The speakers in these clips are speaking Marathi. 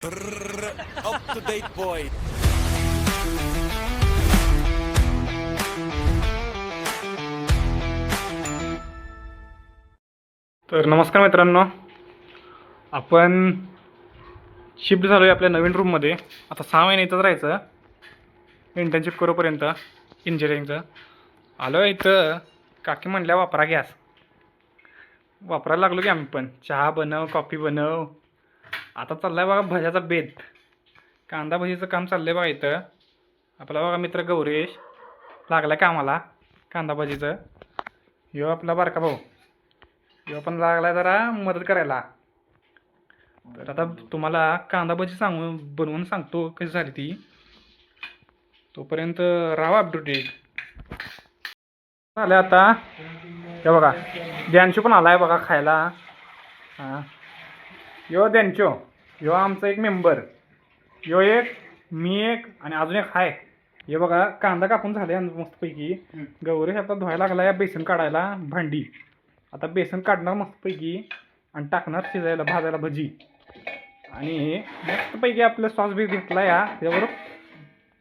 Up to date boy. तर नमस्कार मित्रांनो, आपण शिफ्ट झालो आहे आपल्या नवीन रूममध्ये. आता 6 महिने इथंच राहायचं, इंटर्नशिप करूपर्यंत इंजिनिअरिंगचं. आलो आहे इथं, काकी म्हणल्या वापरा गॅस. वापरायला लागलो की आम्ही पण. चहा बनव, कॉफी बनव. आता चाललं आहे बघा भज्याचा बेत. कांदा भजीचं काम चाललं आहे बघा इथं. आपला बघा मित्र गौरेश लागला कामाला कांदा भजीचं. ह्यो आपला बारका भाऊ, ह्यो पण लागला जरा मदत करायला. तर आता तुम्हाला कांदा भजी बनवून सांगतो कशी झाली ती. तोपर्यंत राहा अपडेटेड. आले आता, हे बघा द्यांशू पण आलाय बघा खायला. हां, यो द्यांशू, यो आमचा एक मेंबर. यो एक, मी एक आणि अजून एक आहे. हे बघा कांदा कापून झाले मस्तपैकी. गौरेश आता धुवायला लागला बेसन काढायला भांडी. आता बेसन काढणार मस्तपैकी आणि टाकणार शिजायला भाजायला भजी. आणि मस्तपैकी आपलं सॉस बी घेतला या त्याच्यावर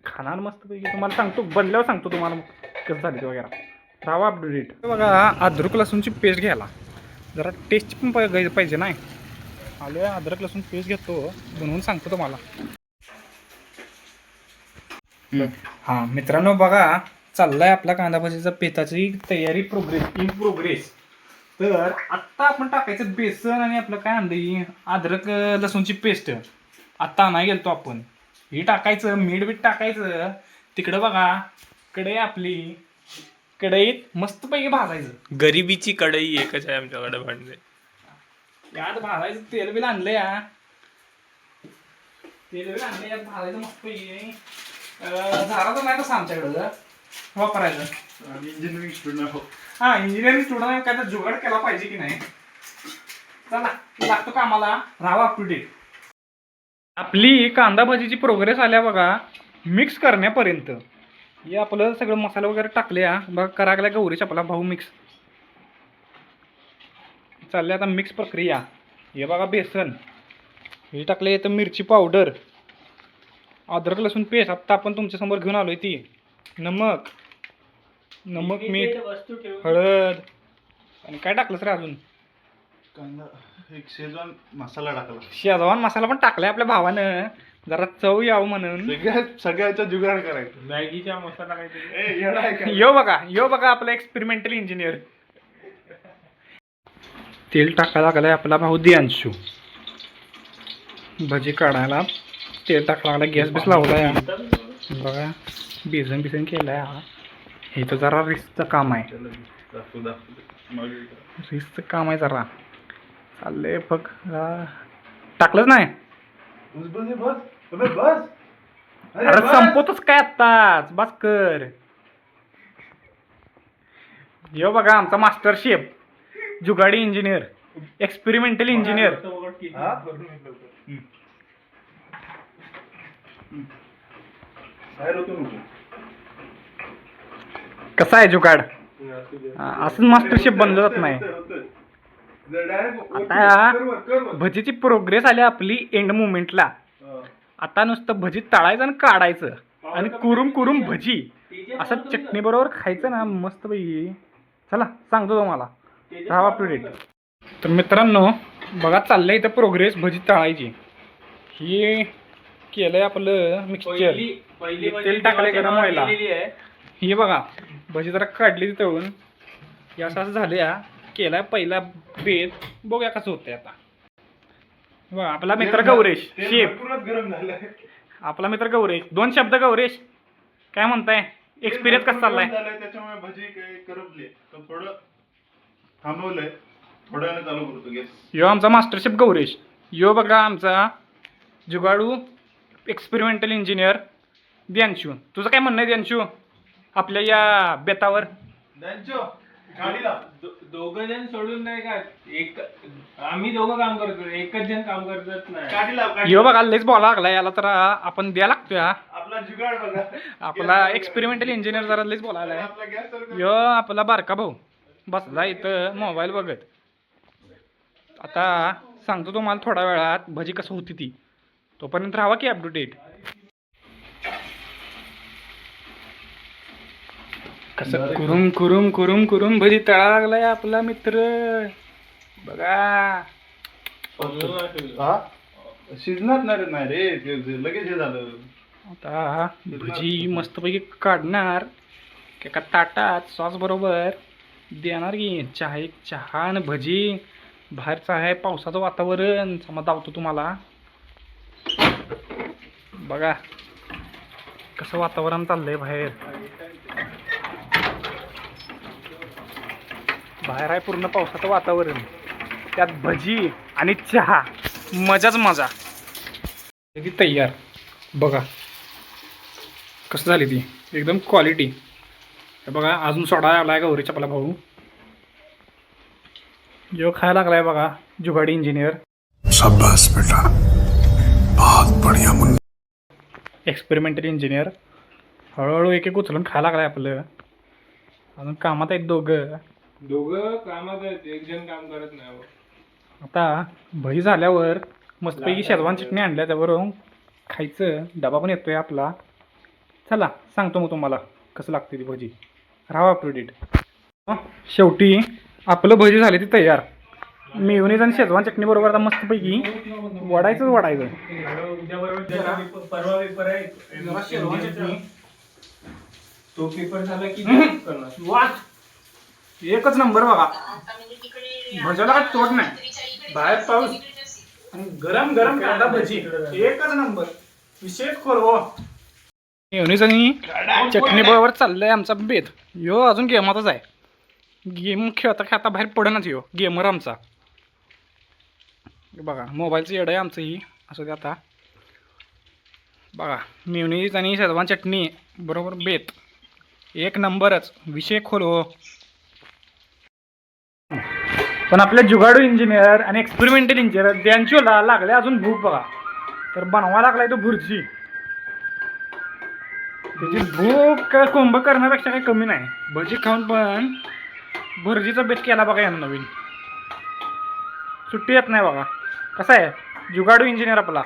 खाणार मस्तपैकी. तुम्हाला सांगतो बनल्यावर सांगतो तुम्हाला कसं झालं ते वगैरे. राहा अपडेट. बघा अद्रक लसूणची पेस्ट घ्यायला जरा टेस्ट पण पाहिजे नाही. आलो अद्रक लसूण पेस्ट घेतो, बनवून सांगतो तुम्हाला. हां मित्रांनो, बघा चाललाय आपला कांदा भजीचा पेताची तयारी इन प्रोग्रेस. तर आत्ता आपण टाकायचं बेसन आणि आपलं काय आणलं अद्रक लसूणची पेस्ट. आत्ता आणाय गेलतो आपण. ही टाकायचं, मीठ बीठ टाकायचं. तिकडं बघा कढई आपली, कढईत मस्तपैकी भाजायचं. गरिबीची कढई एकच आहे आमच्याकडे भांडे. यात भाजायचं, तेल बिल आणलं या. तेल बिल आणलं यात भाजायचं मस्तपैकी. झाडाचं नाही तसं आमच्याकडं वापरायचं. इंजिनिअरिंग स्टुडंट हो. हा, इंजिनिअरिंग स्टुडंट काय तर जुगाड केला पाहिजे की नाही. चला लागतो कामाला, राहा अप टू डेट. आपली कांदा भजीची प्रोग्रेस आल्या बघा मिक्स करण्यापर्यंत. हे आपलं सगळं मसाला वगैरे टाकले या बघा. करा लागला गौरीच आपला भाऊ मिक्स चालले. आता मिक्स प्रक्रिया. हे बघा बेसन हे टाकले, तर मिरची पावडर, अद्रक लसूण पेस्ट आत्ता आपण तुमच्यासमोर घेऊन आलोय ती. नमक, मीठ, हळद आणि काय टाकलंस रे अजून? कांदा, एक शेजवान मसाला टाकला. शेजवान मसाला पण टाकलाय आपल्या भावानं, जरा चव यावं म्हणून. सगळ्याचा जुगाड करायचं. मॅगीचा मसाला काहीतरी. यो बघा आपला एक्सपेरिमेंटल इंजिनियर. तेल टाकायला लागलाय आपला भाऊ दियांशू. भजी काढायला तेल टाकायला लागला. गॅस बीस लावलाय बघा. बेसन केलाय. हे तर जरा रिस्कचं काम आहे. रिस्कचं काम आहे जरा. चाललंय बघ. टाकलंच नाही. अरे संपवतच काय आत्ताच, बस कर. यो बघा आमचा मास्टर शेफ, जुगाडी इंजिनियर, एक्सपेरिमेंटल इंजिनियर. कसा आहे जुगाड? असं मास्टर शेफ बनलं जात नाही. आता भजीची प्रोग्रेस आली आपली एंड मुवमेंटला. आता नुसतं भजी तळायचं आणि काढायचं आणि कुरुम भजी असं चटणी बरोबर खायचं ना मस्त पैकी. चला सांगतो तुम्हाला, राहा अप टू डेट. तर मित्रांनो बघा चाललंय इथं प्रोग्रेस भजी तळायची. ही केलंय आपलं मिक्सचर. तेल टाकलंय गरम व्हायला. ही बघा भजी जरा काढली तळून. हे असं झालं या. केलाय पहिला बेत, बघूया कसं होतंय आता. बघा आपला मित्र गौरेश शेफ. आपला मित्र गौरेश. 2 शब्द गौरेश, काय म्हणताय? एक्सपिरियन्स कसा चाललाय? त्याच्यामुळे भजी काही करपले तर थोडं थांबवलंय. थोड्या वेळाने चालू करतो गॅस. यो आमचा मास्टर शेफ गौरेश. यो बघा आमचा जुगाडू एक्सपेरिमेंटल इंजिनियर दियांशू. तुझं काय म्हणणं आहे दियांशू आपल्या या बेतावर? दोघं जण सोडून नाही का, एक आम्ही दोघं काम करतो, एकच जण काम करत नाही. यो बघा लयच बोला लागला याला, तर आपण द्या लागतोय. आपला जुगाड बघा. आपला एक्सपेरिमेंटल इंजिनियर जरा लयच बोलायला. यो आपला बारका भाऊ बसला इथं मोबाईल बघत. आता सांगतो तुम्हाला थोड्या वेळात भजी कसं होती ती. तोपर्यंत राहावा की अपडेट. कसं कुरुम कुरुम कुरुम कुरुम भजी तळा लागलाय आपला मित्र बघा. हा शिजणार नाही रे लगेच हे झालं. आता भजी मस्तपैकी काढणार एका ताटात सॉस बरोबर देणार की चहा आणि भजी. बाहेरचं आहे पावसाचं वातावरण समज दावतो तुम्हाला बघा कसं वातावरण चाललंय बाहेर. बाहेर आहे पूर्ण पावसाचं वातावरण त्यात भजी आणि चहा मजाच मजा. ती तयार बघा कसं झाली ती एकदम क्वालिटी. हे बघा अजून सोडा लागलाय गौरीच्या आपला भाऊ जो खायला लागलाय बघा जुगाडी इंजिनियर. शाबाश बेटा बहुत बढ़िया मुन्ना. एक्सपेरिमेंटल इंजिनियर हळूहळू एक एक उचलून खायला लागलाय आपलं. अजून कामात आहेत दोघं कामात आहेत, एक जण काम करत नाही. आता भजी झाल्यावर मस्तपैकी शेजवान चटणी आणल्या त्यावरून खायचं. डबा पण येतोय आपला. चला सांगतो मग तुम्हाला कसं लागते ती भजी. राहा अपडेट. शेवटी आपलं भजी झाली ती तयार. मेयोनीज आणि शेजवान चटणी बरोबर आता मस्तपैकी वडायचं. परवा पेपर आहे शेजवान चटणी तो पेपर झाला की वाच एकच नंबर बघा. भजाला काय तोड नाही. बाहेर पाऊस आणि गरम गरम कांदा भजी एकच नंबर विशेष खोल. मेयोनीज आणि चटणी बरोबर चाललंय आमचा बेत. यो अजून गेमातच आहे. गेम खेळता बाहेर पडणाच यो गेमर आमचा. बघा मोबाईलचं येड आहे आमचं ही असं ते. आता बघा मेयोनीज आणि शेजवान चटणी बरोबर बेत एक नंबरच विषय खोल हो. पण आपले जुगाडू इंजिनियर आणि एक्सपेरिमेंटल इंजिनियर त्यांची लागले अजून भूक बघा. तर बनवा लागलाय तो भुर्जी. त्याची भूक कोंब करण्यापेक्षा काही कमी नाही. भजी खाऊन पण भुर्जीचा बेत केला बघा यानं नवीन. सुट्टी येत नाही बघा. कसा आहे जुगाडू इंजिनियर आपला.